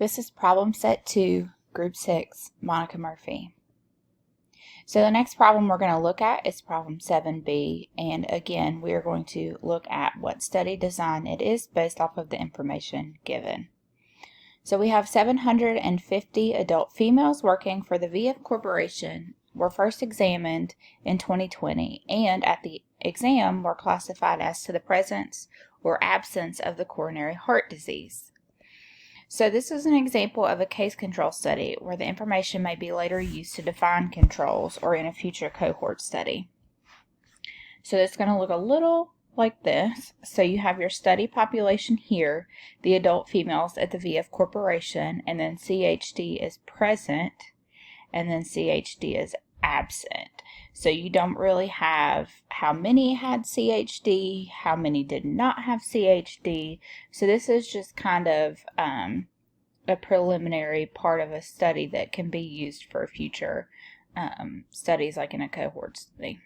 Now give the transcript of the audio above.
This is problem set 2, group 6, Monica Murphy. So the next problem we're going to look at is problem 7b, and again we are going to look at what study design it is based off of the information given. So we have 750 adult females working for the VF Corporation were first examined in 2020, and at the exam were classified as to the presence or absence of the coronary heart disease. So this is an example of a case control study where the information may be later used to define controls or in a future cohort study. So it's going to look a little like this. So you have your study population here, the adult females at the VF Corporation, and then CHD is present, and then CHD is absent. So you don't really have how many had CHD, how many did not have CHD. So this is just kind of a preliminary part of a study that can be used for future studies, like in a cohort study.